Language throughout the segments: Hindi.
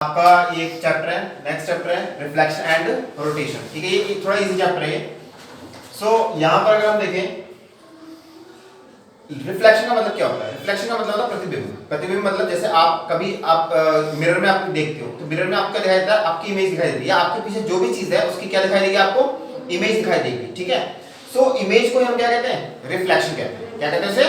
आपका ये एक चैप्टर है, नेक्स्ट चैप्टर है रिफ्लेक्शन एंड रोटेशन। ठीक है, ये थोड़ा इजी चैप्टर है। सो यहां पर अगर हम देखें रिफ्लेक्शन का मतलब क्या होता है। रिफ्लेक्शन का मतलब होता है प्रतिबिंब। प्रतिबिंब मतलब जैसे आप कभी आप मिरर में आप देखते हो तो मिरर में आपको दिखाई देता है, आपकी इमेज दिखाई देती है, या आपके पीछे जो भी चीज है उसकी क्या दिखाई देगी, आपको इमेज दिखाई देगी। ठीक है, सो इमेज को हम क्या कहते हैं, रिफ्लेक्शन कहते हैं। क्या कहते हैं इसे,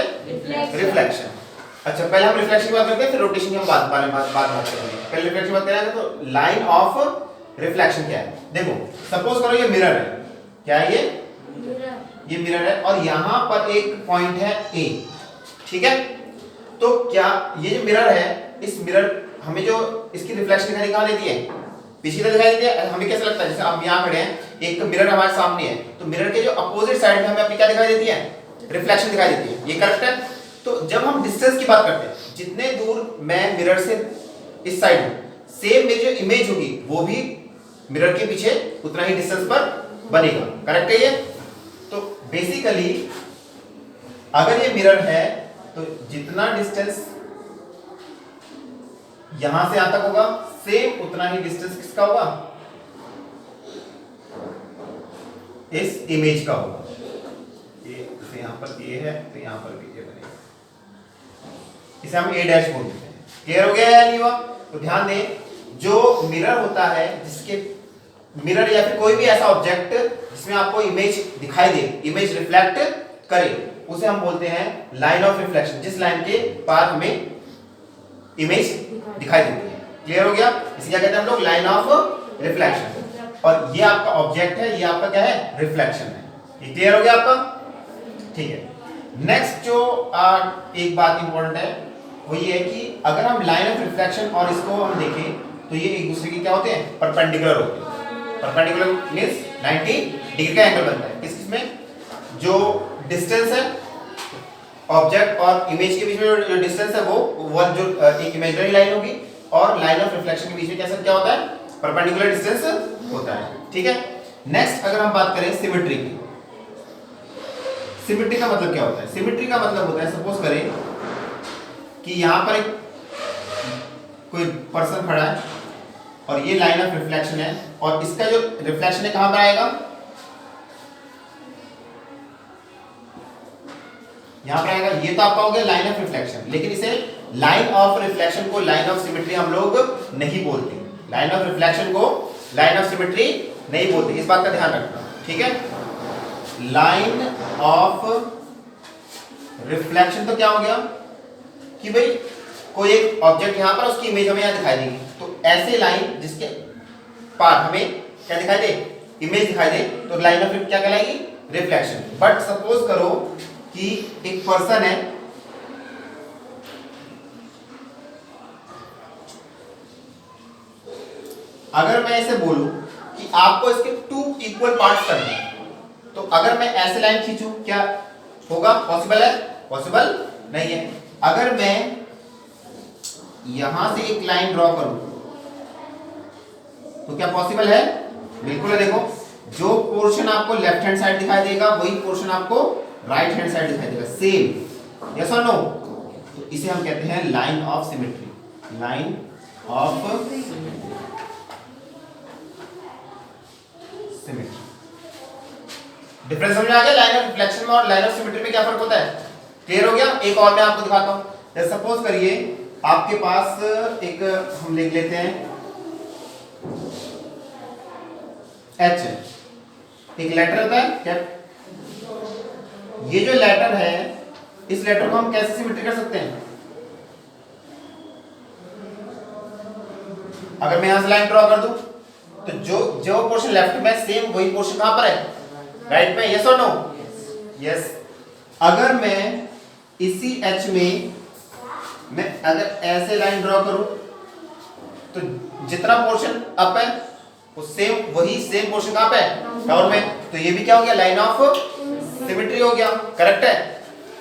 रिफ्लेक्शन। अच्छा, पहले हम रिफ्लेक्शन की बात करते हैं, फिर रोटेशन की हम बात करेंगे। पहले रिफ्लेक्शन की बात करेंगे तो लाइन ऑफ रिफ्लेक्शन क्या है। देखो सपोज करो ये मिरर है, क्या है ये मिरर है और यहां पर एक पॉइंट है ए। ठीक है, तो क्या ये जो मिरर है, इस मिरर हमें जो इसकी रिफ्लेक्शन दिखाई कहां देती है, पीछे तरफ दिखाई देती है। हमें कैसा लगता है, जैसे आप यहां खड़े हैं, एक मिरर हमारे सामने है, तो मिरर के जो अपोजिट साइड में हमें अपनी क्या दिखाई देती है, रिफ्लेक्शन दिखाई देती है। ये करेक्ट है। तो जब हम डिस्टेंस की बात करते हैं, जितने दूर मैं मिरर से इस साइड हूं, सेम मेरी जो इमेज होगी वो भी मिरर के पीछे उतना ही डिस्टेंस पर बनेगा। करेक्ट है ये। तो बेसिकली अगर ये मिरर है तो जितना डिस्टेंस यहां से यहां तक होगा, सेम उतना ही डिस्टेंस किसका होगा, इस इमेज का होगा। ये यहां पर ये है तो यहां पर भी ये बनेगा, इसे हम ए डैश बोलते हैं। क्लियर हो गया या नहीं हुआ। तो ध्यान दें, जो मिरर होता है, जिसके मिरर या फिर कोई भी ऐसा ऑब्जेक्ट जिसमें आपको इमेज दिखाई दे, इमेज रिफ्लेक्ट करे, उसे हम बोलते हैं लाइन ऑफ रिफ्लेक्शन। जिस लाइन के पार हमें इमेज दिखाई देती है। क्लियर हो गया। इसे क्या कहते हैं हम लोग, लाइन ऑफ रिफ्लेक्शन। और ये आपका ऑब्जेक्ट है, ये आपका क्या है, रिफ्लेक्शन है। ये क्लियर हो गया आपका। ठीक है, नेक्स्ट जो एक बात इंपॉर्टेंट है वो ये है कि अगर हम लाइन ऑफ रिफ्लेक्शन और इसको हम देखें तो ये एक दूसरे के क्या होते हैं, परपेंडिकुलर होते हैं। परपेंडिकुलर मींस 90 डिग्री का एंगल बनता है। किसमें, जो डिस्टेंस है ऑब्जेक्ट और इमेज के बीच में, जो डिस्टेंस है वो जो एक इमेजिनरी लाइन होगी, और लाइन ऑफ रिफ्लेक्शन के बीच में कैसा क्या होता है, परपेंडिकुलर डिस्टेंस होता है। ठीक है, नेक्स्ट अगर हम बात करें सिमेट्री की। सिमेट्री का मतलब क्या होता है। सिमेट्री का मतलब होता है, सपोज करें कि यहां पर एक कोई पर्सन खड़ा है और ये लाइन ऑफ रिफ्लेक्शन है, और इसका जो रिफ्लेक्शन है कहां पर आएगा, यहां पर आएगा। ये तो आपका हो गया लाइन ऑफ रिफ्लेक्शन, लेकिन इसे लाइन ऑफ रिफ्लेक्शन को लाइन ऑफ सिमेट्री हम लोग नहीं बोलते। लाइन ऑफ रिफ्लेक्शन को लाइन ऑफ सिमेट्री नहीं बोलते, इस बात का ध्यान रखना। ठीक है, लाइन ऑफ रिफ्लेक्शन तो क्या हो गया कि भाई कोई एक ऑब्जेक्ट यहां पर, उसकी इमेज हमें यहां दिखाई देगी, तो ऐसे लाइन जिसके पार हमें क्या दिखाई दे, इमेज दिखाई दे, तो लाइन ऑफ क्या कहलाएगी, रिफ्लेक्शन। बट सपोज करो कि एक पर्सन है, अगर मैं ऐसे बोलूं कि आपको इसके 2 इक्वल पार्ट्स करने हैं, तो अगर मैं ऐसे लाइन खींचूं क्या होगा, पॉसिबल है, पॉसिबल नहीं है। अगर मैं यहां से एक लाइन ड्रॉ करूं तो क्या पॉसिबल है, बिल्कुल है। देखो, जो पोर्शन आपको लेफ्ट हैंड साइड दिखाई देगा वही पोर्शन आपको राइट हैंड साइड दिखाई देगा, सेम। यस और नो। तो इसे हम कहते हैं line of symmetry. Line of symmetry. Difference समझ आ गया लाइन ऑफ रिफ्लेक्शन में और लाइन ऑफ सिमेट्री में क्या फर्क होता है। क्लियर हो गया। एक और मैं आपको दिखाता हूं। जैसे सपोज करिए आपके पास एक, हम लिख लेते हैं एच, एक लेटर होता है क्या, ये जो लेटर है, इस लेटर को हम कैसे सिमेट्री कर सकते हैं। अगर मैं यहां से लाइन ड्रॉ कर दूं तो जो पोर्शन लेफ्ट में, सेम वही पोर्शन कहां पर है, राइट में। यस और नो, यस। अगर मैं इसी एच में मैं अगर ऐसे लाइन ड्रॉ करूं तो जितना पोर्शन अप है वो सेम, वही सेम पोर्शन कहां पे है, डाउन में। तो ये भी क्या हो गया, लाइन ऑफ सिमेट्री हो गया। करेक्ट है।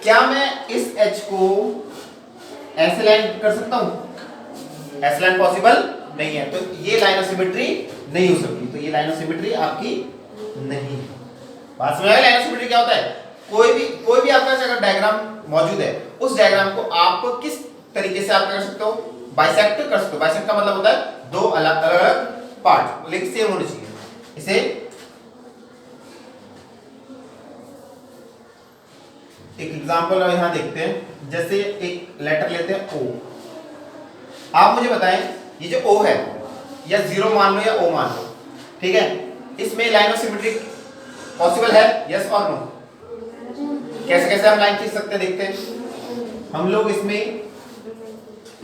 क्या मैं इस एच को ऐसे लाइन कर सकता हूं, ऐसे लाइन पॉसिबल नहीं है, तो ये लाइन ऑफ सिमेट्री नहीं हो सकती। तो ये लाइन ऑफ सिमेट्री आपकी नहीं है। बात समझ आ गई। लाइन ऑफ सिमेट्री क्या होता है, कोई भी आपका अगर डायग्राम मौजूद है, उस डायग्राम को आप किस तरीके से आप कर सकते हो, बाइसेक्ट कर सकते हो। बाइसेक्ट का मतलब होता है दो अलग अलग पार्ट, लेकिन सेम होने चाहिए। इसे एक एग्जांपल यहां देखते हैं, जैसे एक लेटर लेते हैं ओ। आप मुझे बताएं ये जो ओ है या 0 मान लो या ओ मान लो, ठीक है, इसमें लाइन ऑफ सिमेट्री पॉसिबल है, यस और नो? कैसे कैसे हम लाइन खींच सकते हैं देखते हैं। हम लोग इसमें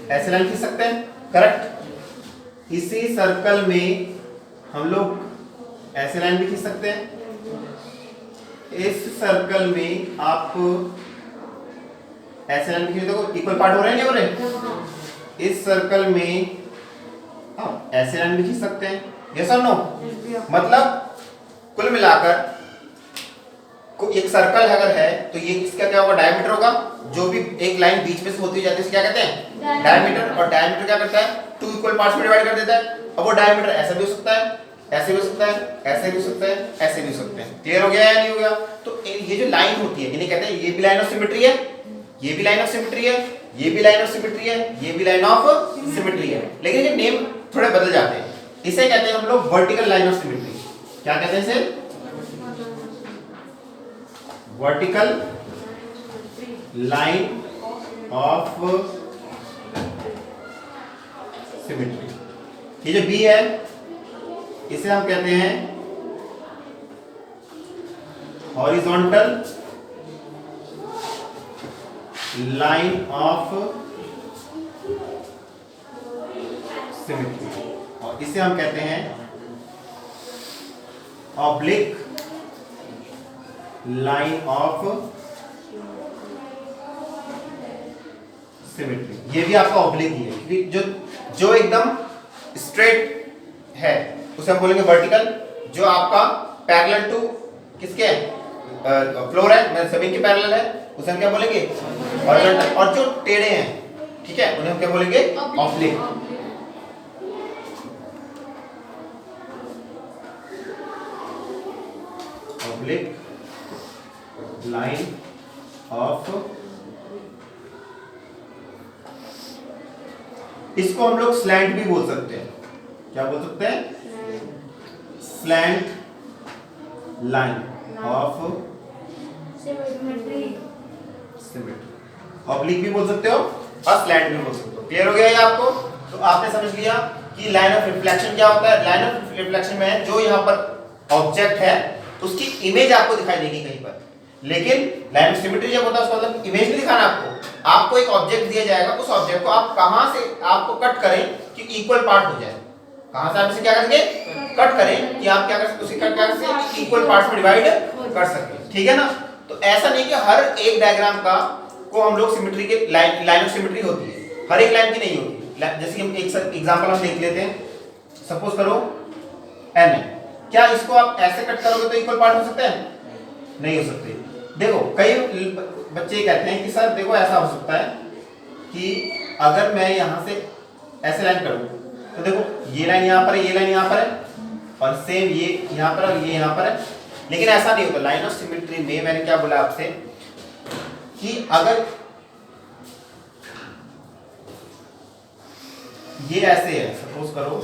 ऐसे लाइन खींच सकते हैं, करेक्ट। इसी सर्कल में हम लोग ऐसे लाइन भी खींच सकते हैं। इस सर्कल में आप ऐसे लाइन खींच, देखो इक्वल पार्ट हो रहे हैं नहीं हो रहे। इस सर्कल में आप ऐसे लाइन भी खींच सकते हैं, यस और नो? मतलब कुल मिलाकर एक सर्कल अगर है तो ये इसका क्या होगा, डायमीटर होगा। जो भी एक लाइन बीच में से होती जाती है क्या कहते हैं, डायमीटर। और डायमीटर क्या करता है, 2 इक्वल पार्ट्स में डिवाइड कर देता है। अब वो डायमीटर ऐसा भी हो सकता है, ऐसे भी हो सकता है, ऐसे भी हो सकता है, ऐसे भी हो सकते हैं। क्लियर हो गया या नहीं हो गया? तो ये जो लाइन होती है इन्हें कहते हैं, ये भी लाइन ऑफ सिमेट्री है, ये भी लाइन ऑफ सिमेट्री है, ये भी लाइन ऑफ सिमेट्री है, ये भी लाइन ऑफ सिमेट्री है, लेकिन ये नेम थोड़े बदल जाते हैं। इसे कहते हैं हम लोग वर्टिकल लाइन ऑफ सिमेट्री। क्या कहते हैं इसे? Vertical line of symmetry. ये जो बी है इसे हम कहते हैं हॉरिजॉन्टल लाइन ऑफ सिमेट्री, और इसे हम कहते हैं ऑब्लिक लाइन ऑफ सिमेट्री। ये भी आपका ऑब्लिक ही है, क्योंकि जो एकदम स्ट्रेट है उसे हम बोलेंगे वर्टिकल। जो आपका पैरेलल टू किसके फ्लोर है, मतलब जमीन के पैरेलल है, उसे हम क्या बोलेंगे, हॉरिजॉन्टल। और जो टेढ़े हैं, ठीक है, उन्हें हम क्या बोलेंगे, ऑब्लिक। ऑब्लिक लाइन ऑफ, इसको हम लोग स्लैंट भी बोल सकते हैं। क्या बोल सकते हैं? Slant line of symmetry. Oblique भी बोल सकते हो और स्लैंट भी बोल सकते हो। क्लियर हो गया ये आपको? तो आपने समझ लिया कि लाइन ऑफ रिफ्लेक्शन क्या होता है। लाइन ऑफ रिफ्लेक्शन में जो यहाँ पर ऑब्जेक्ट है उसकी इमेज आपको दिखाई देगी कहीं पर, लेकिन लाइन ऑफ सिमेट्री जब होता है उसका मतलब इमेज नहीं दिखाना आपको। आपको एक ऑब्जेक्ट दिया जाएगा, उस ऑब्जेक्ट को आप कहां से आपको कट करें कि इक्वल पार्ट हो जाए। कहां से आप इसे क्या करेंगे, कट करें कि आप क्या कर सकते, उसे कट करके इक्वल पार्ट्स में डिवाइड कर सकें। ठीक है ना? तो ऐसा नहीं कि हर एक डायग्राम का को हम लोग सिमेट्री के लाइन ऑफ सिमेट्री होती है, हर एक लाइन की नहीं होती। जैसे हम एक एग्जांपल हम देख लेते हैं। सपोज करो n है, क्या इसको आप ऐसे कट करोगे तो इक्वल पार्ट हो सकते हैं? नहीं हो सकते। देखो कई बच्चे कहते हैं कि सर देखो ऐसा हो सकता है कि अगर मैं यहाँ से ऐसे लाइन करूँ तो देखो ये लाइन यहाँ पर है, ये लाइन यहाँ पर है, और सेम ये यहाँ पर और ये यहाँ पर है, लेकिन ऐसा नहीं होता। लाइन ऑफ सिमेट्री में मैंने क्या बोला आपसे कि अगर ये ऐसे है, सपोज करो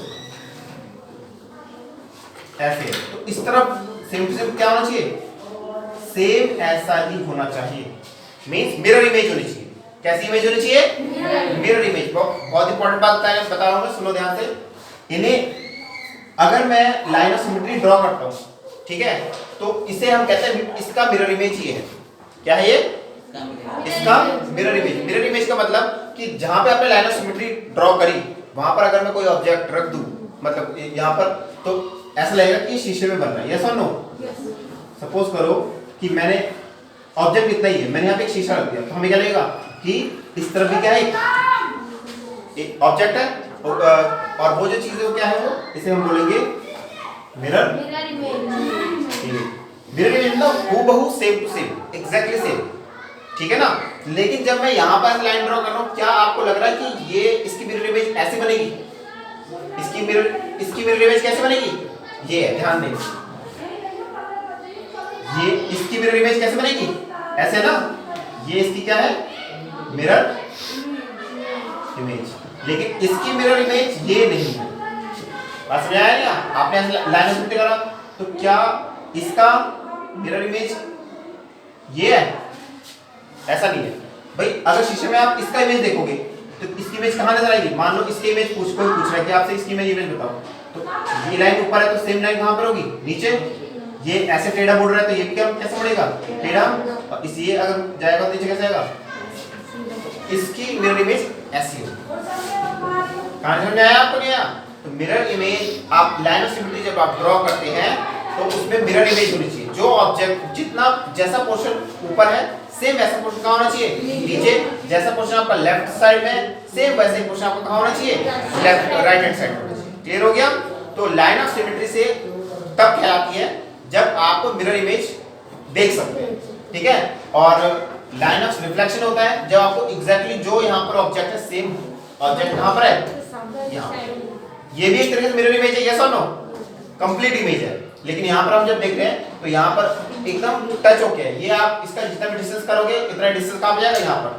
ऐसे है, तो इस तरफ सेम टू सेम क्या होना चाहिए, सेम ऐसा ही होना चाहिए। मींस मिरर इमेज होनी चाहिए। कैसी इमेज होनी चाहिए? Mirror image. बहुत इंपॉर्टेंट बात बता रहा हूं मैं, सुनो ध्यान से। इन्हें अगर मैं लाइन ऑफ सिमेट्री ड्रॉ करता हूं, ठीक है, तो इसे हम कहते हैं इसका मिरर इमेज ये है। क्या है ये? इसका मिरर इमेज। मिरर इमेज का मतलब कि जहां पे आपने लाइन ऑफ सिमेट्री ड्रॉ करी वहां पर अगर मैं कोई ऑब्जेक्ट रख दूं, मतलब यहां पर, तो ऐसा लगेगा कि शीशे में बन रहा है। यस और नो? सपोज करो कि मैंने ऑब्जेक्ट इतना ही है, मैंने यहाँ पे एक शीशा रख दिया, तो हमें क्या लगेगा कि इस तरफ भी क्या है, एक ऑब्जेक्ट है, और वो जो चीज है वो क्या है, वो इसे हम बोलेंगे मिरर इमेज। मिरर इमेज मतलब हूबहू same to same, exactly same. ठीक है ना? लेकिन जब मैं यहाँ पर लाइन ड्रॉ कर रहा हूँ, क्या आपको लग रहा है कि ये इसकी मिरर इमेज ऐसे बनेगी? इसकी मिरर इमेज कैसे बनेगी? ये है, ध्यान दें। ये इसकी मिरर इमेज कैसे बनेगी? ऐसे ना? ये इसकी क्या है? Mirror image. लेकिन इसकी मिरर इमेज ये नहीं है। बात समझ आया क्या? आपने लाइन ऑफ सिमेट्री करा तो क्या इसका मिरर इमेज ये है? ऐसा नहीं है भाई। अगर शीशे में आप इसका इमेज देखोगे तो इसकी इमेज कहां नजर आएगी? मान लो इसकी इमेज कोई पूछ रहा है कि आपसे इसकी इमेज बताओ, तो ये लाइन ऊपर है तो सेम लाइन कहां पर होगी? नीचे। ये ऐसे टेढ़ा मुड़ रहा है तो ये भी क्या कैसे मुड़ेगा? टेढ़ा। और इस ये अगर जाएगा तो नीचे कैसे आएगा? इसकी मिरर इमेज ऐसी होगी। कहां समझ आया आपको? क्या तो मिरर इमेज आप लाइन ऑफ सिमेट्री जब आप ड्रॉ करते हैं तो उसमें मिरर इमेज होनी चाहिए। जो ऑब्जेक्ट जितना जैसा पोर्शन ऊपर है सेम वैसा पोर्शन कहां होना चाहिए? नीचे। जैसा पोर्शन आपका लेफ्ट साइड में सेम वैसे ही पोर्शन आपका कहां होना चाहिए? लेफ्ट राइट हैंड साइड होना चाहिए। क्लियर हो गया? तो लाइन ऑफ सिमेट्री से तब कहलाती है जब आप मिरर इमेज देख सकते हैं, ठीक है। और लाइन ऑफ रिफ्लेक्शन होता है जब आपको एग्जैक्टली जो यहाँ पर ऑब्जेक्ट है सेम ऑब्जेक्ट कहां पर है? यहाँ। ये भी एक तरीके से मिरर इमेज है, यस और नो? कंप्लीट इमेज है। लेकिन यहाँ पर हम जब देख रहे हैं तो यहाँ पर एकदम टच होके है। ये आप इसका जितना भी डिस्टेंस करोगे इतना डिस्टेंस कहाँ हो जाएगा? यहाँ पर।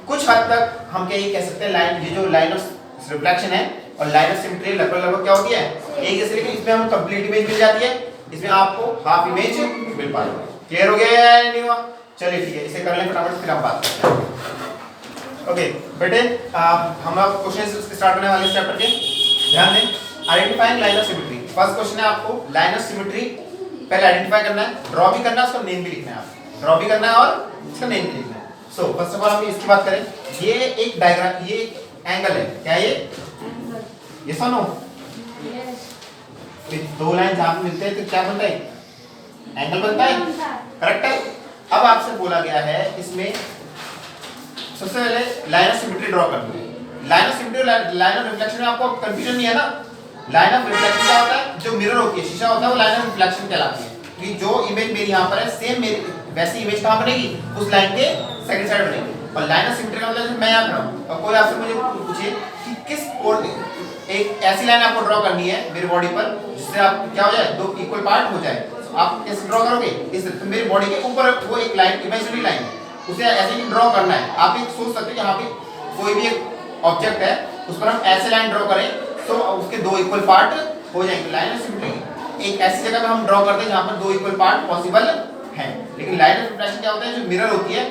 कुछ हद तक हम क्या ये कह सकते हैं लाइन, ये जो लाइन ऑफ रिफ्लेक्शन है और लाइन ऑफ सिमेट्री लगभग क्या होती है? एक जैसे। लेकिन इसमें हमें कंप्लीट इमेज मिल जाती है, इसमें आपको हाफ इमेज मिल पा रही है। क्लियर हो गया या नहीं हुआ? चलिए ठीक है, इसे कर लें फटाफट, फिर हम बात करते हैं। ओके बेटे, हम लोग क्वेश्चन स्टार्ट करने वाले चैप्टर के। ध्यान दें, identifying line of symmetry. First question है आपको लाइन ऑफ सिमेट्री पहले आइडेंटिफाई करना है, ड्रॉ भी करना है, उसका नेम भी लिखना है। आपको ड्रॉ भी करना है और इसका नेम भी लिखना है। सो फर्स्ट ऑफ ऑल हम इसकी बात करें। ये एक डायग्राम, ये एक एंगल है। क्या ये? ये सुनो, दो लाइन जहां पे मिलते हैं तो क्या बनता है? एंगल बनता है। करेक्ट है। अब आपसे बोला गया है इसमें सबसे पहले लाइन ऑफ सिमेट्री ड्रॉ करनी है। लाइन ऑफ सिमेट्री और लाइन ऑफ रिफ्लेक्शन में आपको कंफ्यूजन नहीं है ना? लाइन ऑफ रिफ्लेक्शन क्या होता है? जो मिरर होती है, शीशा होता है, वो लाइन ऑफ रिफ्लेक्शन कहलाती है। कि जो इमेज मेरी यहाँ पर है सेम मेरी वैसी इमेज कहाँ बनेगी? उस लाइन के सेकंड साइड बनेगी। और लाइन ऑफ सिमेट्री का मतलब मैं यहाँ खड़ा हूँ और कोई आपसे मुझे पूछे कि किस और एक ऐसी लाइन आपको ड्रॉ करनी है मेरी बॉडी पर जिससे आप क्या हो जाए? दो इक्वल पार्ट हो जाए। तो आप कैसे ड्रॉ करोगे? इस तो मेरी बॉडी के ऊपर वो एक लाइन, इमेजिनरी लाइन है, उसे ऐसे ही ड्रॉ करना है। आप एक सोच सकते हो यहाँ पे कोई भी एक ऑब्जेक्ट है उस पर हम ऐसे लाइन ड्रॉ करें तो उसके दो इक्वल पार्ट हो जाएंगे। लाइन ऑफ सिमेट्री एक ऐसी जगह पे हम ड्रॉ करते हैं जहां पर दो इक्वल पार्ट पॉसिबल है। लेकिन लाइन ऑफ रिफ्लेक्शन क्या होता है? जो मिरर होती है,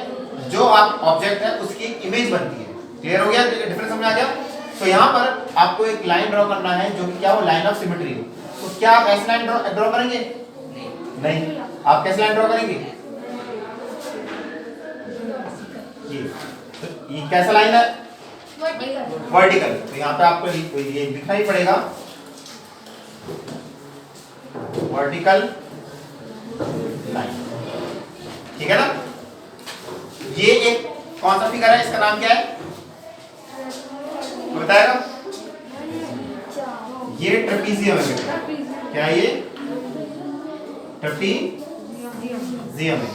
जो आप ऑब्जेक्ट है उसकी एक इमेज बनती है। क्लियर हो गया? डिफरेंस समझ आ गया? तो यहाँ पर आपको एक लाइन ड्रॉ करना है जो कि क्या हो? Line of symmetry. तो क्या आप ऐसी लाइन ड्रॉ करेंगे? नहीं। आप कैसे लाइन ड्रॉ करेंगे? ये कैसा लाइन है? वर्टिकल। तो यहाँ पे आपको ये लिखना ही पड़ेगा वर्टिकल लाइन। ठीक है ना? ये एक कौन सा फिगर है? इसका नाम क्या है? तो बताएगा? ये ट्रेपीजियम है। क्या ये? ट्रेपीजियम है।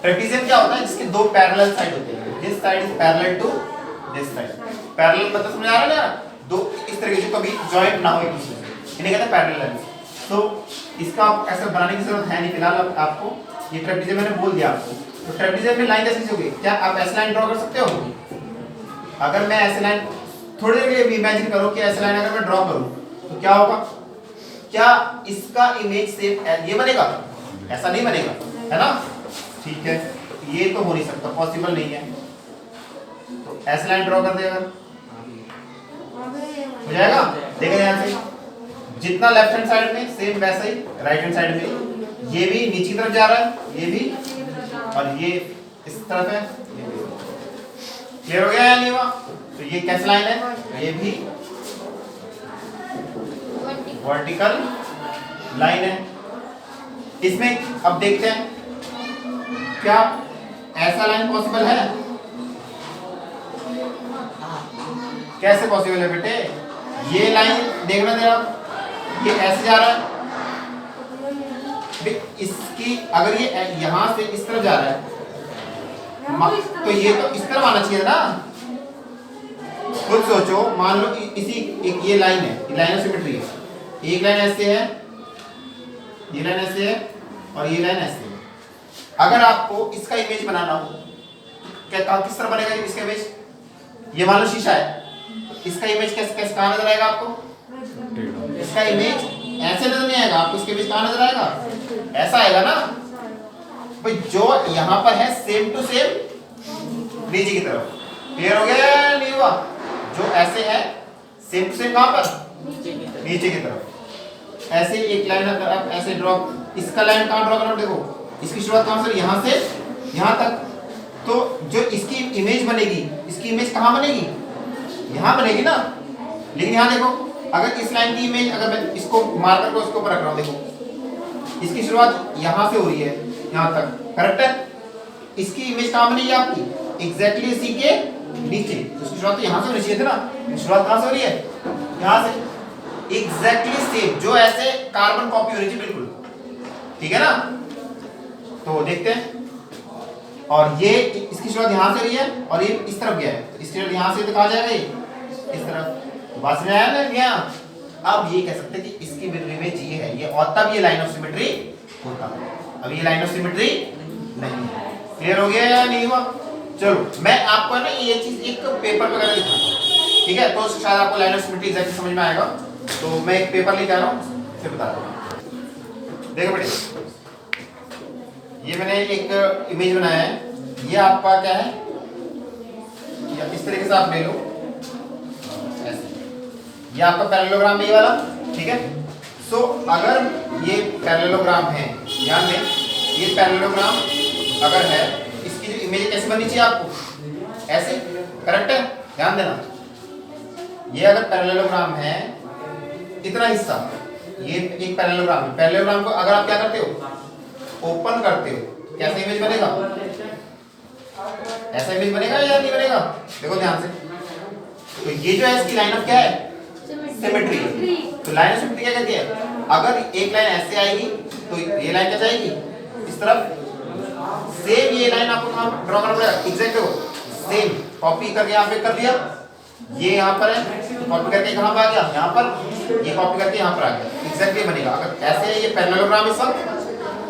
ट्रेपीजियम क्या होता है? जिसके दो पैरेलल साइड होते हैं। This side is parallel to this side. Parallel मतलब समझ आ रहा है ना? दो इस तरह के जो कभी जॉइंट ना हो एक दूसरे से, इन्हें कहते हैं पैरेलल। तो इसका ऐसा बनाने की जरूरत है नहीं फिलहाल आपको। ये ट्रेपीजियम मैंने बोल दिया आपको। तो ट्रेपीजियम में लाइन कैसी होगी? क्या आप ऐसी लाइन ड्रॉ कर सकते हो? अगर मैं ऐसी लाइन थोड़ी देर के लिए इमेजिन करो कि ऐसी लाइन अगर मैं ड्रॉ करूं तो क्या होगा? क्या इसका इमेज सेम ये बनेगा? ऐसा नहीं बनेगा, है ना? ठीक है, ये तो हो नहीं सकता, पॉसिबल नहीं है। तो ऐसी लाइन ड्रॉ कर देगा, हो जाएगा। देखिए ध्यान से, जितना लेफ्ट हैंड साइड में सेम वैसा ही राइट हैंड साइड में। ये भी नीचे की तरफ जा रहा है, ये भी, और ये इस तरफ है। क्लियर हो गया या नहीं हुआ? तो ये कैसी लाइन है? ये भी वर्टिकल लाइन है। इसमें अब देखते हैं क्या ऐसा लाइन पॉसिबल है? कैसे पॉसिबल है बेटे? ये लाइन देखना जरा, ये ऐसे जा रहा है, इसकी अगर ये यहां से इस तरफ जा रहा है तो ये तो इस तरफ आना चाहिए ना। खुद सोचो, मान लो इसी एक ये लाइन है, ये लाइन ऑफ सिमेट्री है। एक लाइन ऐसे है, ये लाइन ऐसे है, और ये लाइन ऐसे है। अगर आपको इसका इमेज बनाना हो, क्या किस तरह बनेगा इसका इमेज? ये मान लो शीशा है, इसका इमेज कैसे कैसे कहां नजर आएगा आपको? इसका इमेज ऐसे नजर नहीं आएगा आपको, इसका इमेज कहाँ नजर आएगा, ऐसा आएगा ना भाई। जो यहाँ पर है सेम टू सेम नीचे की तरफ, क्लियर हो गया या नहीं हुआ? जो ऐसे है सेम टू सेम कहाँ पर, नीचे की तरफ। ऐसे एक लाइन अगर आप ऐसे ड्रॉ, इसका लाइन कहाँ ड्रॉ करना, देखो इसकी शुरुआत कहाँ से, यहाँ से यहाँ तक। तो जो इसकी इमेज बनेगी, इसकी इमेज कहाँ बनेगी, यहाँ बनेगी ना। लेकिन यहाँ देखो, अगर इस लाइन की इमेज, अगर मैं इसको मार्कर को इसके ऊपर रख रहा हूँ, देखो इसकी शुरुआत यहाँ से हो रही है यहाँ तक, करेक्ट है। इसकी इमेज कहाँ बनेगी आपकी, एग्जैक्टली इसी के नीचे। तो इसकी शुरुआत तो यहाँ से होनी चाहिए थी ना, शुरुआत कहाँ से हो रही है, यहाँ से। एग्जैक्टली सेम, जो ऐसे कार्बन कॉपी होनी चाहिए बिल्कुल, ठीक है ना। तो देखते हैं, और ये इसकी शुरुआत यहाँ से हुई है और ये इस तरफ गया है, तो इसकी शुरुआत यहाँ से तो कहाँ जाएगा, ये इस तरफ। बस में आया ना गया। अब ये कह सकते हैं कि इसकी इमेज ये है ये, और तब ये लाइन ऑफ सिमेट्री होता है। अब ये लाइन ऑफ सिमेट्री नहीं है। क्लियर हो गया या नहीं हुआ? चलो मैं आपको ना ये चीज एक पेपर वगैरह दिखाता हूँ, ठीक है, तो शायद आपको लाइन ऑफ सिमेट्री एग्जैक्टली समझ में आएगा। तो मैं एक पेपर लेके आ रहा हूँ, फिर बता दूंगा। देखो बेटे, ये मैंने एक इमेज बनाया है, ये आपका क्या है, या इस तरीके से आप ले लो ऐसे, ये आपका पैरेललोग्राम है ये वाला, ठीक है। सो अगर ये पैरेललोग्राम है, ध्यान दें, ये पैरेललोग्राम अगर है, इसकी जो इमेज कैसे बननी चाहिए आपको, ऐसे, करेक्ट है, ध्यान देना। ये अगर पैरेललोग्राम है, इतना हिस्सा, ये एक पैरेललोग्राम है। पैरेललोग्राम को अगर आप क्या करते हो, ओपन करते हो, कैसे इमेज बनेगा, ऐसा इमेज बनेगा या नहीं बनेगा, देखो ध्यान से। तो ये जो है इसकी लाइन ऑफ क्या है, सिमेट्री। तो लाइन ऑफ सिमेट्री क्या कहती है, अगर एक लाइन ऐसे आएगी तो ये लाइन क्या जाएगी, इस तरफ। सेम ये लाइन आपको कहां ड्रॉ करना पड़ेगा, एग्जैक्ट हो सेम, कॉपी करके यहाँ पे कर दिया, ये यहाँ पर है, कॉपी करके कहाँ पर आ गया, यहाँ पर, ये कॉपी करके यहाँ पर आ गया, एग्जैक्टली बनेगा। अगर ऐसे है, ये पैरेललोग्राम है सब,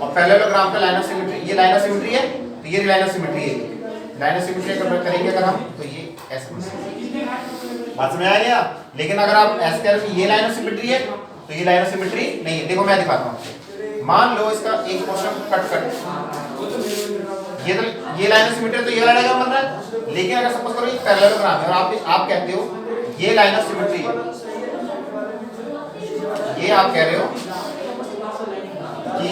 और पैरेललोग्राम का लाइन ऑफ सिमेट्री, ये लाइन ऑफ सिमेट्री है, तो ये लाइन ऑफ सिमेट्री है। लाइन ऑफ सिमेट्री करेंगे अगर हम, तो ये ऐसे बात में आ गया। लेकिन अगर आप ऐसे करें कि ये लाइन ऑफ सिमेट्री है, तो ये लाइन ऑफ सिमेट्री नहीं है। देखो मैं दिखाता हूँ, मान लो इसका एक पोर्शन कट, ये तो ये लाइन ऑफ सिमेट्री, तो ये वाला डायग्राम बन रहा है। लेकिन अगर सपोज करो ये पैरेललोग्राम है और आप कहते हो ये लाइन ऑफ सिमेट्री है, ये आप कह रहे हो कि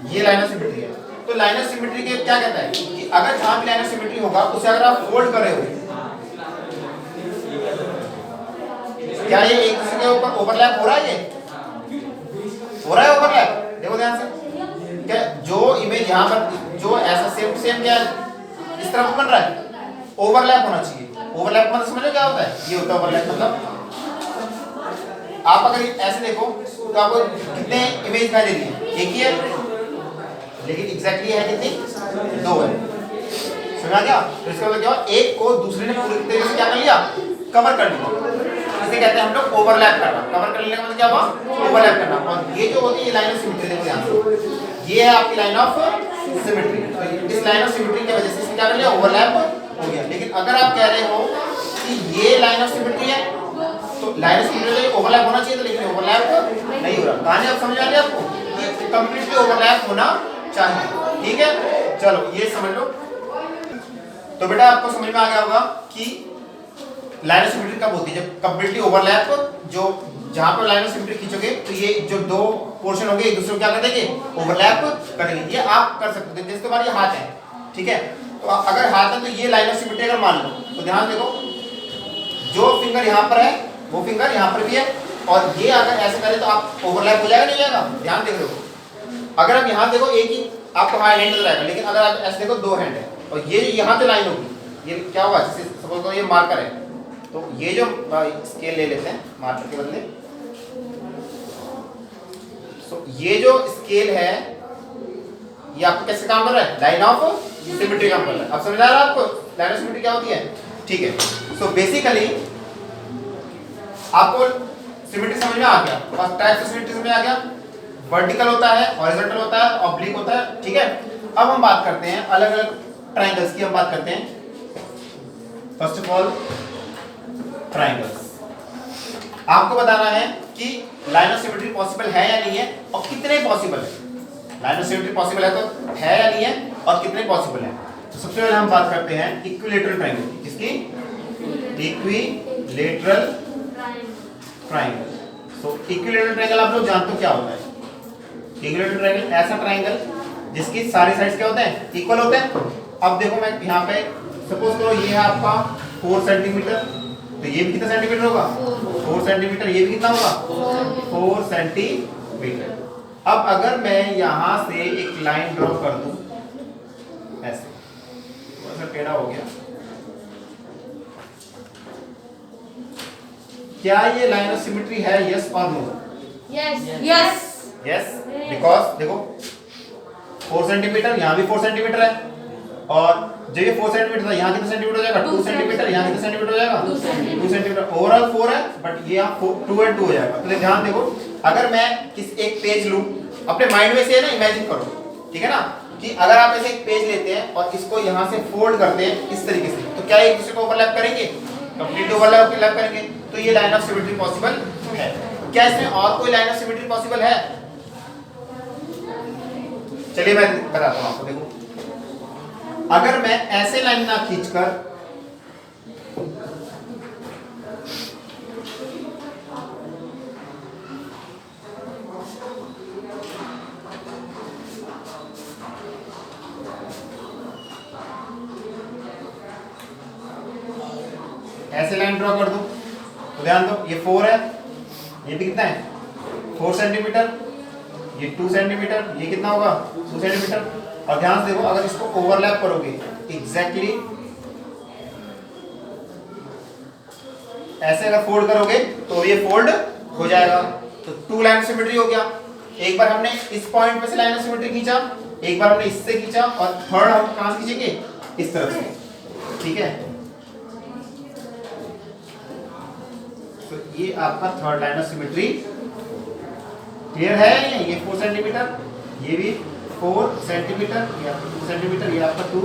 ये लाइन ऑफ सिमेट्री है, तो लाइन ऑफ सिमेट्री के क्या कहता है कि अगर जहां भी लाइन ऑफ सिमेट्री होगा उसे अगर आप फोल्ड कर रहे हो, क्या ये एक दूसरे के ऊपर ओवरलैप हो रहा है, ये हो रहा है ओवरलैप, देखो ध्यान से। क्या जो इमेज यहाँ पर जो ऐसा सेम टू सेम क्या इस तरफ बन रहा है, ओवरलैप होना चाहिए। ओवरलैप मतलब समझो क्या होता है, ये होता है ओवरलैप मतलब, आप अगर ऐसे देखो तो आपको कितने इमेज दिखाई दे रही है, एक ही है, लेकिन एग्जैक्टली है कितनी, दो है। समझा क्या? तो इसका मतलब क्या हुआ, एक को दूसरे ने पूरी तरीके से क्या कर लिया, कवर कर लिया। इसे कहते हैं हम लोग ओवरलैप करना। कवर कर लेने का मतलब क्या हुआ, ओवरलैप करना। और ये जो होती है लाइन ऑफ सिमेट्री, देखो ध्यान से, ये है आपकी लाइन ऑफ सिमेट्री। तो इस लाइन ऑफ सिमेट्री की वजह से इसने क्या कर लिया, ओवरलैप हो गया। लेकिन अगर आप कह रहे हो कि ये लाइन ऑफ सिमेट्री है, तो लाइन ऑफ सिमेट्री ओवरलैप होना चाहिए, लेकिन ओवरलैप नहीं हो रहा। कहानी आप समझ आ रही है आपको, कंप्लीटली ओवरलैप होना चाहिए, ठीक है। चलो ये समझ लो। तो बेटा आपको समझ में आ गया होगा कि लाइन ऑफ सिमेट्री कब होती है, जब कंप्लीटली ओवरलैप, जो जहां पर लाइन ऑफ सिमेट्री खींचोगे तो ये जो दो पोर्शन होंगे एक दूसरे को क्या कर देंगे, ओवरलैप करेंगे। ये आप कर सकते हो, जैसे तुम्हारे हाथ है, ठीक है, तो अगर हाथ है तो ये लाइन ऑफ सिमेट्री अगर मान लो, तो ध्यान देखो, जो फिंगर यहाँ पर है वो फिंगर यहाँ पर भी है, और ये अगर ऐसे करें तो आप ओवरलैप हो जाएगा नहीं जाएगा, ध्यान देख रहे हो। अगर आप यहाँ देखो एक ही आपको हाँ हैंड नजर आएगा, लेकिन अगर आप ऐसे देखो दो हैंड है, और ये यहाँ से लाइन होगी, ये क्या होगा, जैसे सपोज करो ये मार्कर है, तो ये जो स्केल ले लेते हैं मार्कर के बदले, तो ये जो स्केल है ये आपको कैसे काम कर रहा है, लाइन ऑफ सिमेट्री काम कर रहा है। अब समझ आ रहा है आपको लाइन ऑफ सिमेट्री क्या होती है, ठीक है। सो बेसिकली आपको सिमेट्री समझ में आ गया, फर्स्ट टाइप ऑफ सिमेट्री समझ में आ गया, वर्टिकल होता है, हॉरिजॉन्टल होता है, ऑब्लिक होता है, ठीक है। अब हम बात करते हैं अलग अलग ट्रायंगल्स की, हम बात करते हैं फर्स्ट ऑफ ऑल ट्रायंगल्स। आपको बताना है कि लाइन ऑफ सिमेट्री पॉसिबल है या नहीं है और कितने पॉसिबल है। लाइन ऑफ सिमेट्री पॉसिबल है तो है या नहीं है और कितने पॉसिबल है। तो सबसे पहले हम बात करते हैं इक्विलेटरल ट्रायंगल की। किसकी? Equilateral triangle. So equilateral triangle आप लोग जानते हो क्या होता है। इक्विलेटरल ट्रायंगल ऐसा ट्रायंगल जिसकी सारे साइड्स क्या होते हैं? इक्वल होते हैं। अब देखो मैं यहाँ पे सपोज करो ये है आपका 4 सेंटीमीटर, तो ये भी कितना सेंटीमीटर होगा? 4 सेंटीमीटर। ये भी कितना होगा? 4 सेंटीमीटर। अब अगर मैं यहाँ से एक लाइन ड्रॉ कर दूं ऐसे, थोड़ा सा टेढ़ा हो गया, क्या ये लाइन ऑफ सिमेट्री है? यस और no? Yes yes yes, because देखो 4 सेंटीमीटर, यहाँ भी 4 सेंटीमीटर है, और जब ये 4 सेंटीमीटर था यहाँ कितना सेंटीमीटर हो जाएगा? 2 सेंटीमीटर। यहाँ कितना सेंटीमीटर हो जाएगा? 2 सेंटीमीटर। ओवरऑल 4 है, बट ये यहाँ 2 और 2 हो जाएगा। तो ध्यान देखो, अगर मैं किस एक पेज लूं, अपने माइंड में से ना इमेजिन करो, ठीक है ना, कि अगर आप ऐसे एक पेज लेते हैं और इसको यहाँ से फोल्ड करते हैं इस तरीके से, तो क्या एक दूसरे को ओवरलैप करेंगे? कंप्लीट ओवरलैप करेंगे। तो ये लाइन ऑफ सिमेट्री पॉसिबल है। क्या इसमें और कोई लाइन ऑफ सिमेट्री पॉसिबल है? चलिए मैं बताता हूं आपको। देखो, अगर मैं ऐसे लाइन ना खींचकर ऐसे लाइन ड्रॉ कर दूं, तो ध्यान दो, ये 4 है, ये भी कितना है? 4 सेंटीमीटर, ये 2 सेंटीमीटर, ये कितना होगा? 2 सेंटीमीटर। और ध्यान से देखो, अगर इसको ओवरलैप करोगे एग्जैक्टली ऐसे अगर फोल्ड करोगे तो ये फोल्ड हो जाएगा। तो 2 लाइन सिमेट्री हो गया। एक बार हमने इस पॉइंट पे से लाइन ऑफ सिमेट्री खींचा, एक बार हमने इससे खींचा, और थर्ड हम कहां से खींचेंगे? इस तरफ से। ठीक है, तो ये आपका third line of symmetry clear है। ये 4 सेंटीमीटर, ये भी 4 सेंटीमीटर, ये आपका 2 सेंटीमीटर, ये आपका 2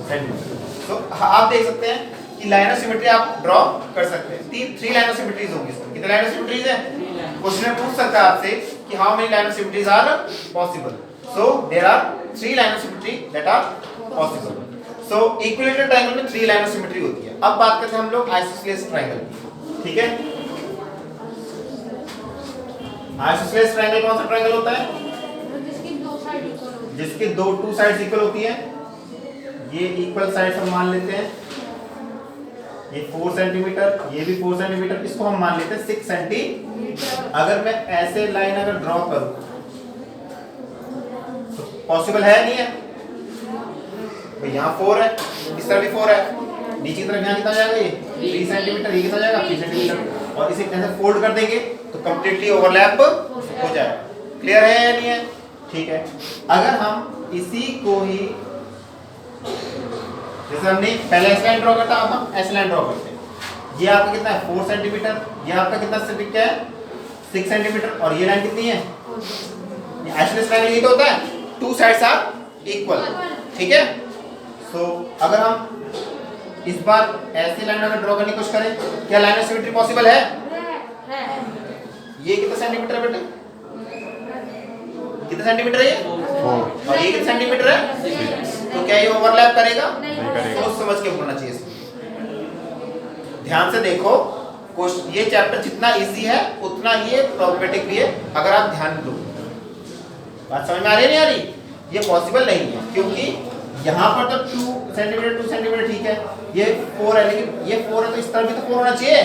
सेंटीमीटर। तो आप देख सकते हैं कि लाइन ऑफ सिमेट्री आप ड्रॉ कर सकते हैं। 3 लाइन ऑफ सिमेट्रीज होंगी इसमें। कितने लाइन ऑफ सिमेट्रीज है? क्वेश्चन में पूछ सकता है आपसे कि how many line of symmetries are possible. So there are 3 line of symmetry that are possible. So equilateral triangle में 3 लाइन ऑफ सिमेट्री होती है। अब बात करते हैं हम लोग आइसोसेलेस ट्रायंगल की। ठीक है, आइसोसेलेस ट्रायंगल कौन सा ट्रायंगल होता है? जिसकी 2 साइड्स इक्वल होती है। ये इक्वल साइड्स हम मान लेते हैं, ये 4 सेंटीमीटर, ये भी 4 सेंटीमीटर, इसको हम मान लेते हैं 6 सेंटीमीटर। अगर मैं ऐसे लाइन अगर ड्रॉ करूं तो पॉसिबल है नहीं है? तो यहाँ 4 है, इस तरफ भी 4 है, नीचे की तरफ यहाँ कितना जाएगा? ये 3 सेंटीमीटर, ये कितना जाएगा? 3 सेंटीमीटर। और इसे कैसे फोल्ड कर देंगे तो कंप्लीटली ओवरलैप हो जाएगा। क्लियर है या नहीं है? ठीक है, अगर हम इसी को ही जैसे हमने पहले ऐसे लाइन ड्रॉ करता, अब हम ऐसे लाइन ड्रॉ करते हैं। ये आपका कितना है? 4 सेंटीमीटर, ये आपका कितना सेंटीमीटर है? 6 सेंटीमीटर, और ये लाइन कितनी है? ये आइसोसेलेस ट्रायंगल ये तो होता है 2 साइड्स आर इक्वल। ठीक है, सो अगर हम इस बार ऐसे लाइन अगर ड्रॉ करने की कोशिश करें, क्या लाइन ऑफ सिमेट्री पॉसिबल है? ये कितना सेंटीमीटर है बेटे? कितना सेंटीमीटर है ये? 4। और ये कितना सेंटीमीटर है? तो क्या ये ओवरलैप करेगा? नहीं करेगा। सोच समझ के बोलना चाहिए इसको। ध्यान से देखो, ये चैप्टर जितना इजी है उतना ये प्रॉब्लमेटिक भी है, अगर आप ध्यान दो। बात समझ में आ रही है नहीं आ रही? ये पॉसिबल नहीं है, क्योंकि यहाँ पर तो 2 सेंटीमीटर ठीक है, ये 4 है, लेकिन ये 4 है तो इस तरफ भी तो 4 होना चाहिए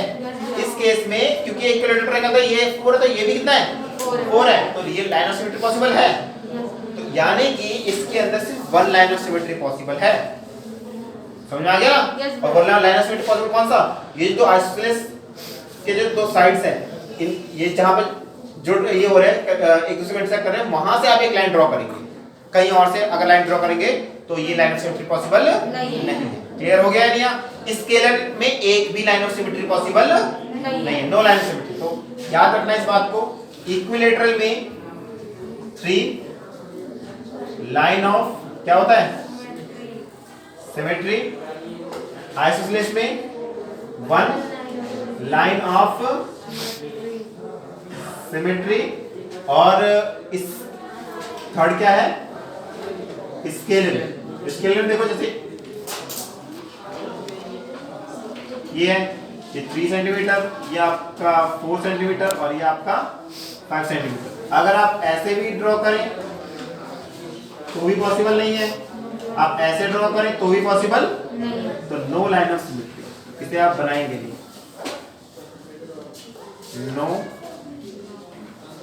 इस केस में, क्योंकि एक इक्विलेटरल ट्रायंगल का ये 4 है तो ये भी कितना है? 4 है। तो ये लाइन ऑफ सिमेट्री पॉसिबल है। तो यानी कि इसके अंदर सिर्फ 1 लाइन ऑफ सिमेट्री पॉसिबल है। समझ में आ गया ना? yes, और 1 लाइन ऑफ सिमेट्री पॉसिबल कौन सा? ये जो आइसोसेलेस के जो 2 साइड्स हैं, इन ये जहां पे जो ये हो रहे हैं एक दूसरे को इंटरसेक्ट कर रहे हैं, वहां से आप एक लाइन ड्रॉ करेंगे। कहीं और से अगर लाइन ड्रॉ करेंगे तो ये लाइन ऑफ सिमेट्री पॉसिबल नहीं है। क्लियर हो गया है नहीं? स्केलर में एक भी लाइन ऑफ सिमेट्री पॉसिबल नहीं है, नो लाइन ऑफ सिमेट्री। तो याद रखना इस बात को, इक्विलेटरल में 3 लाइन ऑफ क्या होता है? सिमेट्री। आइसोसेलेस में 1 लाइन ऑफ सिमेट्री, और इस थर्ड क्या है, स्केलर। स्केलर में देखो जैसे ये है, ये 3 सेंटीमीटर, ये आपका 4 सेंटीमीटर और ये आपका 5 सेंटीमीटर। अगर आप ऐसे भी ड्रॉ करें तो भी पॉसिबल नहीं है, आप ऐसे ड्रॉ करें तो भी पॉसिबल नहीं। तो नो लाइन ऑफ सिमेट्री, इसे आप बनाएंगे नहीं, नो,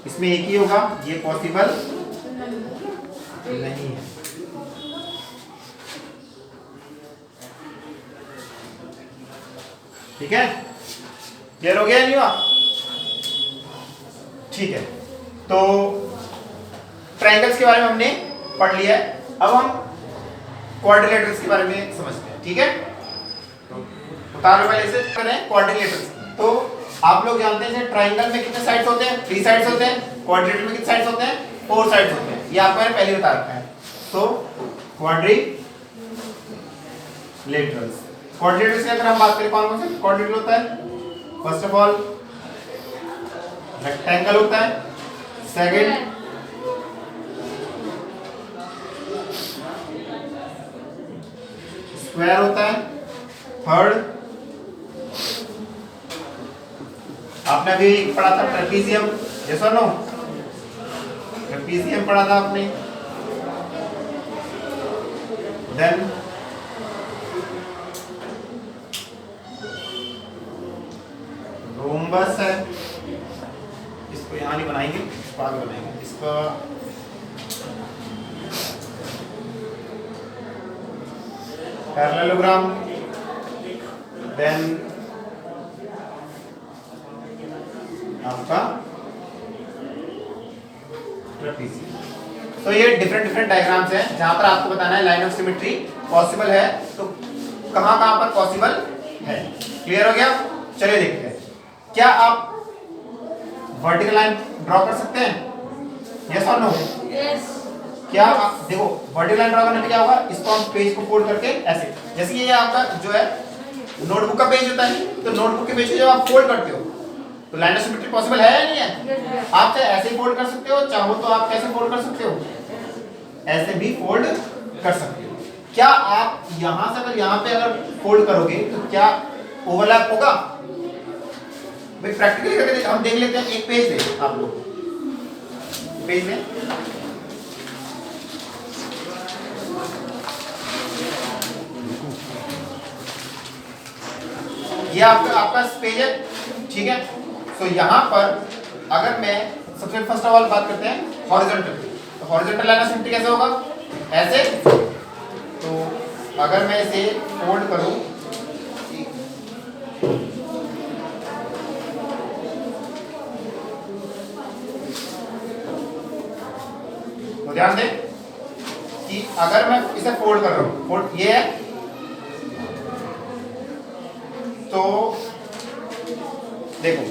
इसमें एक ही होगा, ये पॉसिबल नहीं है। ठीक है, क्लियर हो गया नहीं हुआ? ठीक है, तो ट्रायंगल्स के बारे में हमने पढ़ लिया है, अब हम क्वाड्रिलेटरल्स के बारे में समझते हैं। ठीक है, तो उतारो पहले से करें क्वाड्रिलेटरल्स। तो आप लोग जानते हैं ट्रायंगल में कितने साइड्स होते हैं, 3 साइड्स होते हैं। क्वाड्रिलेटर में कितने साइड्स होते हैं, 4 साइड्स होते हैं, ये आपको मैंने पहले बता रखा है। तो क्वाड्रिलेटरल्स, क्वाड्रिलेटरल्स की अगर हम बात करें कौन कौन से क्वाड्रिलेटर होता है, फर्स्ट ऑफ ऑल रेक्टेंगल होता है, सेकंड स्क्वायर होता है, थर्ड आपने अभी पढ़ा था ट्रेपीजियम, यस और नो, ट्रेपीजियम पढ़ा था आपने। देन रोम्बस है, इसको यहाँ नहीं बनाएंगे, इसको आगे बनाएंगे, इसका पैरेललोग्राम, देन आपका ट्रेपीजियम। तो ये डिफरेंट डायग्राम्स हैं जहां पर आपको बताना है लाइन ऑफ सिमेट्री पॉसिबल है तो कहां कहां पर पॉसिबल है। क्लियर हो गया? चलिए देखते हैं, क्या आप वर्टिकल लाइन ड्रॉ कर सकते हैं, यस और नो? यस। क्या आप देखो वर्टिकल लाइन ड्रॉ करने में क्या होगा, इसको हम पेज को फोल्ड करके ऐसे, जैसे ये आपका जो है नोटबुक का पेज होता है, तो नोटबुक के पेज को जब आप फोल्ड करते हो तो लाइन ऑफ सिमेट्री पॉसिबल है या नहीं है? आप चाहे ऐसे ही फोल्ड कर सकते हो, चाहो तो आप कैसे फोल्ड कर सकते हो, ऐसे भी फोल्ड कर सकते हो। क्या आप यहां से अगर यहां पे अगर फोल्ड करोगे तो क्या ओवरलैप होगा? भाई प्रैक्टिकली करके हम देख लेते हैं, एक पेज दे आप लोग, पेज में ये आपका पेज है, ठीक है। तो यहाँ पर अगर मैं सबसे फर्स्ट ऑफ ऑल बात करते हैं हॉरिजॉन्टल, तो हॉरिजॉन्टल लाइन ऑफ सिमेट्री कैसे होगा, ऐसे। तो अगर मैं इसे फोल्ड करूं, तो ध्यान दें कि अगर मैं इसे फोल्ड कर रहा हूं, फोल्ड ये है, तो देखो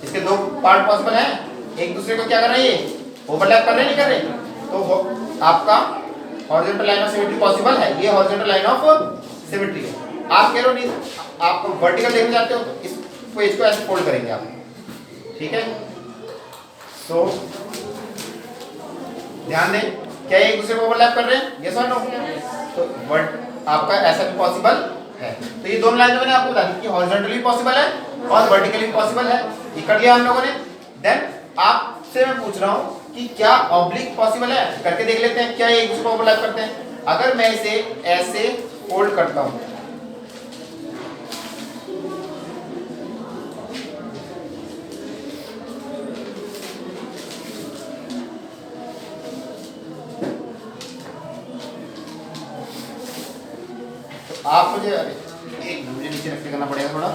इसके दो पार्ट पॉसिबल हैं, एक दूसरे को क्या कर रहे हैं, ये ओवरलैप कर रहे हैं, नहीं कर रहे, तो आपका horizontal line of symmetry possible है, ये हॉरिजॉन्टल लाइन ऑफ सिमेट्री है। आप कह रहे हो नहीं, आप वर्टिकल देखना चाहते हो तो इस पेज को ऐसे फोल्ड करेंगे आप, ठीक है। तो ध्यान दें, क्या ये एक दूसरे को ओवरलैप कर रहे हैं, यस और नो? तो वर्ड आपका ऐसा भी पॉसिबल है। तो ये दोनों लाइन मैंने आपको बता दी कि हॉरिजॉन्टली पॉसिबल है और वर्टिकली पॉसिबल है, ये कर लिया हम लोगों ने। देन आपसे मैं पूछ रहा हूं कि क्या ऑब्लिक पॉसिबल है, करके देख लेते हैं, क्या ये एक दूसरे को ओवरलैप करते हैं। अगर मैं इसे ऐसे फोल्ड करता हूं, आप मुझे एक मुझे नीचे रख के करना पड़ेगा थोड़ा,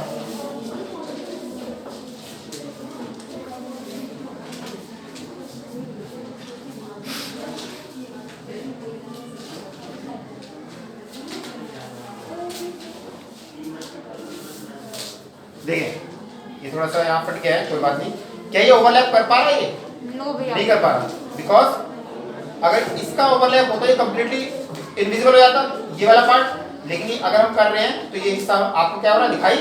देखिए ये थोड़ा सा यहाँ फट गया है, कोई बात नहीं। क्या ये ओवरलैप कर पा रहा है, ये नो भैया नहीं कर पा रहा, बिकॉज अगर इसका ओवरलैप होता ये कंप्लीटली इनविजिबल हो जाता ये वाला पार्ट, लेकिन अगर हम कर रहे हैं तो ये हिस्सा आपको क्या हो रहा है, दिखाई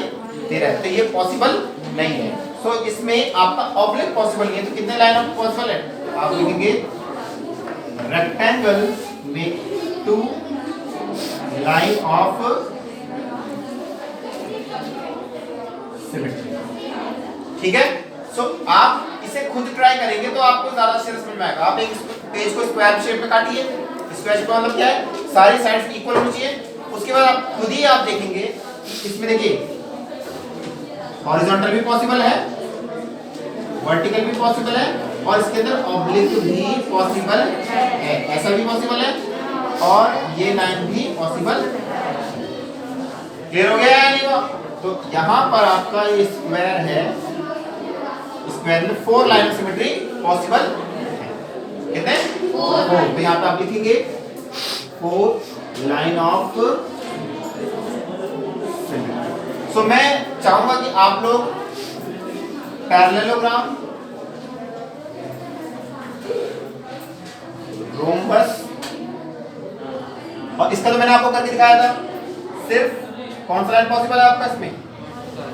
दे रहा है, तो ये पॉसिबल नहीं है। सो इसमें आपका ऑब्लिक पॉसिबल नहीं है, तो कितने लाइन ऑफ पॉसिबल है? आप लिखेंगे रेक्टेंगल में 2 लाइन ऑफ सिमेट्री। ठीक है, सो आप इसे खुद ट्राई करेंगे तो आपको ज्यादा अच्छे से समझ में आएगा। आप एक पेज को स्क्वायर शेप में काटिए। स्क्वायर शेप का मतलब क्या है? सारी साइड्स इक्वल होनी चाहिए। उसके बाद आप खुद ही आप देखेंगे, इसमें देखिए हॉरिजॉन्टल भी पॉसिबल है, वर्टिकल भी पॉसिबल है, और इसके अंदर ऑब्लिक भी पॉसिबल है, ऐसा भी पॉसिबल है, और ये लाइन भी पॉसिबल। क्लियर हो गया या नहीं हुआ? तो यहाँ पर आपका ये स्क्वायर है, स्क्वायर में 4 लाइन ऑफ सिमेट्री पॉसिबल है। कितने? 4। तो यहाँ पे आप लिखेंगे 4 लाइन ऑफ सिमेट्री। सो मैं चाहूंगा कि आप लोग पैरेललोग्राम, रोम्बस, और इसका तो मैंने आपको करके दिखाया था, सिर्फ कौन सा लाइन पॉसिबल है आपका इसमें?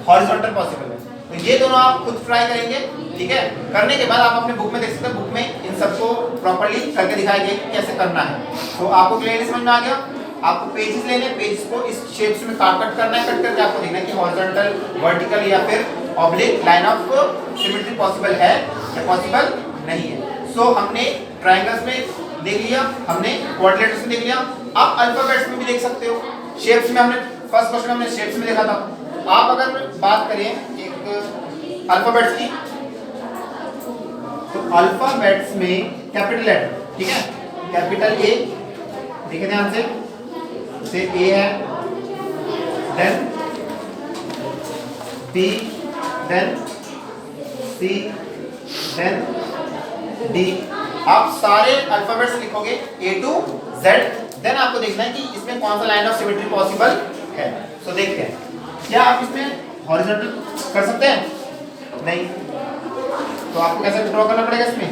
हॉरिजॉन्टल पॉसिबल है। तो ये दोनों आप खुद ट्राई करेंगे। ठीक है, करने के बाद आप अपने बुक में देख सकते हैं, बुक में इन सबको प्रॉपर्ली करके दिखाया गया कि कैसे करना है। तो आपको क्लियरली समझ में आ गया। आपको पेजेस लेने, पेजेस को इस शेप्स में कट करना है, कट करके आपको देखना है कि हॉरिजॉन्टल, वर्टिकल या फिर oblique line of symmetry possible है या पॉसिबल नहीं है। सो हमने ट्रायंगल्स में देख लिया, हमने क्वाड्रिलेटरल्स में देख लिया, आप अल्फाबेट्स में भी देख सकते हो। शेप्स में हमने फर्स्ट क्वेश्चन हमने शेप्स में देखा था। आप अगर बात करें एक अल्फाबेट्स की, तो अल्फाबेट्स में कैपिटल लेटर, ठीक है, कैपिटल ए, देखिए ध्यान से ए है, देन बी, देन सी, देन डी। आप सारे अल्फाबेट्स लिखोगे A to Z, देन आपको देखना है कि इसमें कौन सा लाइन ऑफ सिमेट्री पॉसिबल है। सो देखते हैं, क्या आप इसमें हॉरिजॉन्टल कर सकते हैं? नहीं। तो आपको कैसे ड्रॉ करना पड़ेगा इसमें?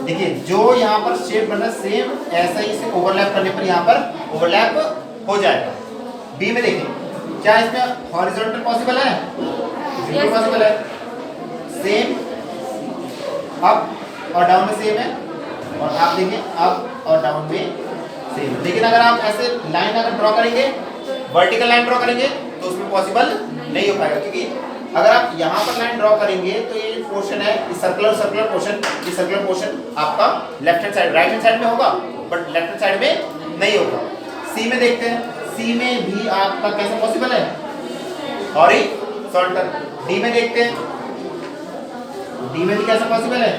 देखिए जो यहाँ पर शेप बना सेम ऐसा ही इसे ओवरलैप करने पर यहाँ पर ओवरलैप हो जाएगा। बी में देखिए, क्या इसमें हॉरिजॉन्टल पॉसिबल है? बिल्कुल पॉसिबल है। सेम अप और डाउन में सेम है, और आप देखिए अप और डाउन में सेम। लेकिन अगर आप ऐसे लाइन अगर ड्रॉ करेंगे, वर्टिकल लाइन ड्रॉ करेंगे, तो उसमें पॉसिबल नहीं हो पाएगा, क्योंकि अगर आप यहाँ पर लाइन ड्रॉ करेंगे तो ये पोर्शन है, ये सर्कुलर पोर्शन, ये सर्कुलर पोर्शन आपका left hand side, right hand side में होगा, बट लेफ्ट हैंड साइड में नहीं होगा। सी में देखते हैं, सी में भी आपका कैसे पॉसिबल है? हॉरिजॉन्टल। डी में देखते हैं, डी में भी कैसे पॉसिबल है?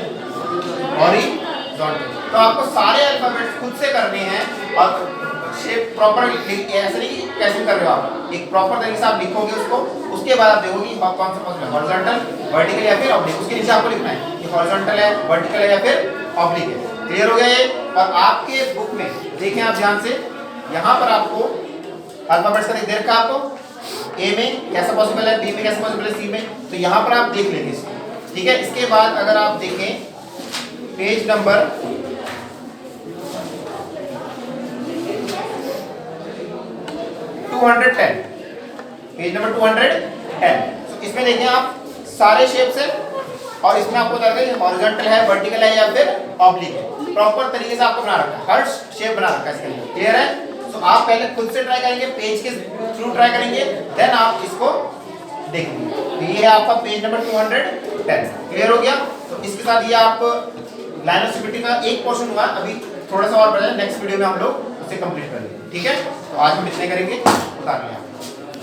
हॉरिजॉन्टल। तो आपको सारे अल्फाबेट्स खुद से करने हैं, और शेप प्रॉपर ऐसे नहीं कैसे कर रहे हो आप, एक प्रॉपर तरीके से आप लिखोगे उसको, उसके बाद आप देखोगे कि कौन सा पॉसिबल है, हॉरिजॉन्टल, वर्टिकल या फिर ऑब्लिक। उसके नीचे आपको लिखना है कि हॉरिजॉन्टल है, वर्टिकल है या फिर ऑब्लिक है। क्लियर हो गया ये? और आपके बुक में देखें आप ध्यान से, यहाँ पर आपको अल्फाबेट्स का दे रखा है आपको, ए में कैसा पॉसिबल है, बी में कैसा पॉसिबल है, सी में, तो यहाँ पर आप देख लेंगे इसको। ठीक है, इसके बाद अगर आप देखें पेज नंबर 210, पेज नंबर 210, तो इसमें देखिए आप सारे शेप्स है, और इसमें आपको बता दें हॉरिजॉन्टल है, वर्टिकल है या फिर ऑब्लिक है। प्रॉपर तरीके से आपको बना रखा है, हर शेप बना रखा है इसके अंदर। क्लियर है? तो आप पहले खुद से ट्राई करेंगे, पेज के थ्रू ट्राई करेंगे, देन आप इसको देखेंगे। तो ये है आपका पेज नंबर 210। क्लियर हो गया? तो इसके साथ ये आप लाइन ऑफ सिमेट्री का एक पोर्शन हुआ, अभी थोड़ा सा और बचा है, नेक्स्ट वीडियो में हम लोग उसे कंप्लीट करेंगे। ठीक है, तो आज हम इतने करेंगे, उतार लिया।